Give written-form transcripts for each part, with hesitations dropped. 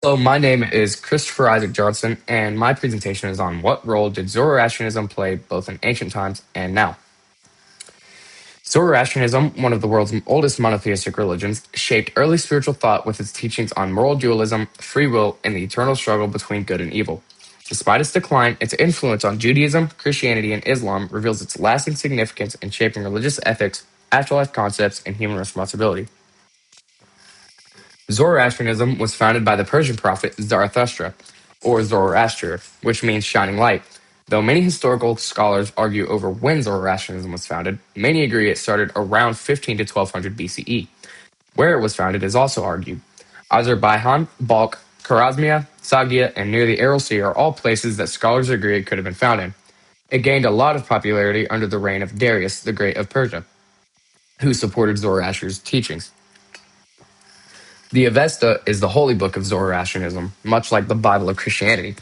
Hello, my name is Christopher Isaac Johnson, and my presentation is on what role did Zoroastrianism play both in ancient times and now. Zoroastrianism, one of the world's oldest monotheistic religions, shaped early spiritual thought with its teachings on moral dualism, free will, and the eternal struggle between good and evil. Despite its decline, its influence on Judaism, Christianity, and Islam reveals its lasting significance in shaping religious ethics, afterlife concepts, and human responsibility. Zoroastrianism was founded by the Persian prophet Zarathustra, or Zoroaster, which means shining light. Though many historical scholars argue over when Zoroastrianism was founded, many agree it started around 15 to 1200 BCE. Where it was founded is also argued. Azerbaijan, Balkh, Khwarezmia, Sogdia, and near the Aral Sea are all places that scholars agree it could have been found in. It gained a lot of popularity under the reign of Darius the Great of Persia, who supported Zoroaster's teachings. The Avesta is the holy book of Zoroastrianism, much like the Bible of Christianity.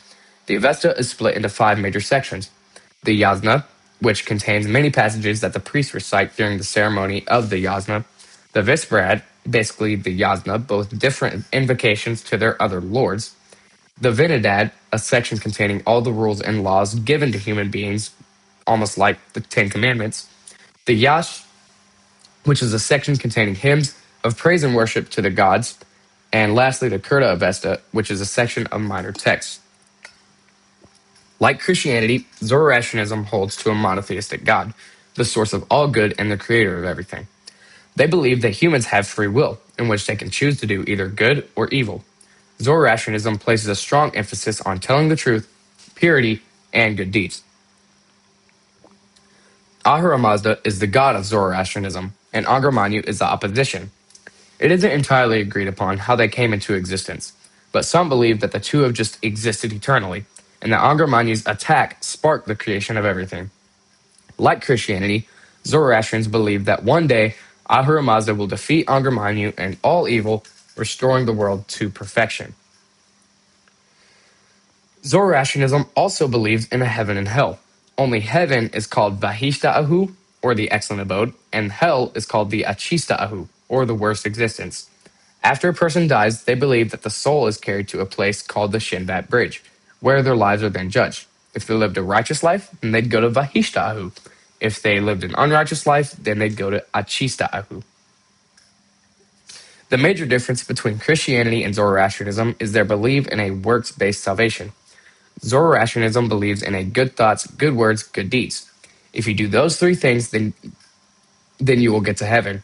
The Avesta is split into 5 major sections. The Yasna, which contains many passages that the priests recite during the ceremony of the Yasna. The Visbrad, basically the Yasna, both different invocations to their other lords. The Vinadad, a section containing all the rules and laws given to human beings, almost like the Ten Commandments. The Yash, which is a section containing hymns of praise and worship to the gods. And lastly, the Kurta Avesta, which is a section of minor texts. Like Christianity, Zoroastrianism holds to a monotheistic God, the source of all good and the creator of everything. They believe that humans have free will, in which they can choose to do either good or evil. Zoroastrianism places a strong emphasis on telling the truth, purity, and good deeds. Ahura Mazda is the god of Zoroastrianism, and Angra Mainyu is the opposition. It isn't entirely agreed upon how they came into existence, but some believe that the two have just existed eternally, and that Angra Mainyu's attack sparked the creation of everything. Like Christianity, Zoroastrians believe that one day Ahura Mazda will defeat Angra Mainyu and all evil, restoring the world to perfection. Zoroastrianism also believes in a heaven and hell. Only heaven is called Vahishta Ahu, or the excellent abode, and hell is called the Achista Ahu, or the worst existence. After a person dies, they believe that the soul is carried to a place called the Shinvat Bridge, where their lives are then judged. If they lived a righteous life, then they'd go to Vahishta Ahu. If they lived an unrighteous life, then they'd go to Achista Ahu. The major difference between Christianity and Zoroastrianism is their belief in a works-based salvation. Zoroastrianism believes in a good thoughts, good words, good deeds. If you do those 3 things, then you will get to heaven.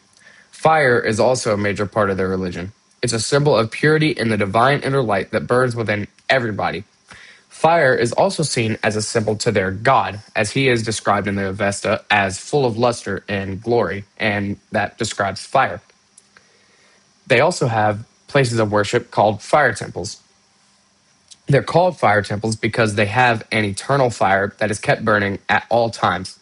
Fire is also a major part of their religion. It's a symbol of purity and the divine inner light that burns within everybody. Fire is also seen as a symbol to their god, as he is described in the Avesta as full of luster and glory, and that describes fire. They also have places of worship called fire temples. They're called fire temples because they have an eternal fire that is kept burning at all times.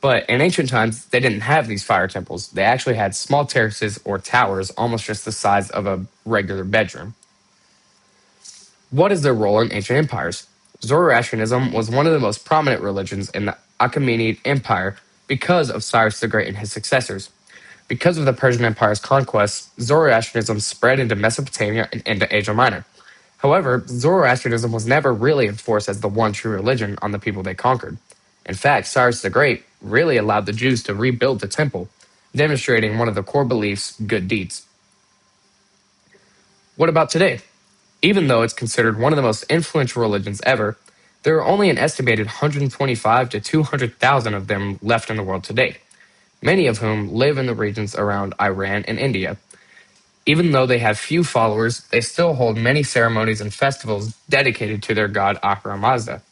But in ancient times, they didn't have these fire temples. They actually had small terraces or towers, almost just the size of a regular bedroom. What is their role in ancient empires? Zoroastrianism was one of the most prominent religions in the Achaemenid Empire because of Cyrus the Great and his successors. Because of the Persian Empire's conquests, Zoroastrianism spread into Mesopotamia and into Asia Minor. However, Zoroastrianism was never really enforced as the one true religion on the people they conquered. In fact, Cyrus the Great really allowed the Jews to rebuild the temple, demonstrating one of the core beliefs, good deeds. What about today? Even though it's considered one of the most influential religions ever, there are only an estimated 125 to 200,000 of them left in the world today, many of whom live in the regions around Iran and India. Even though they have few followers, they still hold many ceremonies and festivals dedicated to their god Ahura Mazda.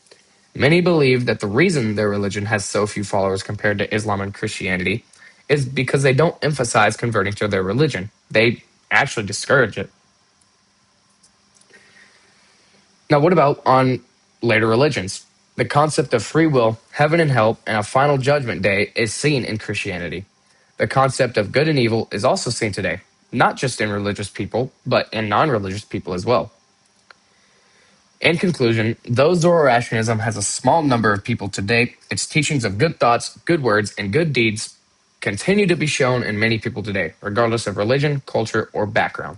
Many believe that the reason their religion has so few followers compared to Islam and Christianity is because they don't emphasize converting to their religion. They actually discourage it. Now, what about on later religions? The concept of free will, heaven and hell, and a final judgment day is seen in Christianity. The concept of good and evil is also seen today, not just in religious people, but in non-religious people as well. In conclusion, though Zoroastrianism has a small number of people today, its teachings of good thoughts, good words, and good deeds continue to be shown in many people today, regardless of religion, culture, or background.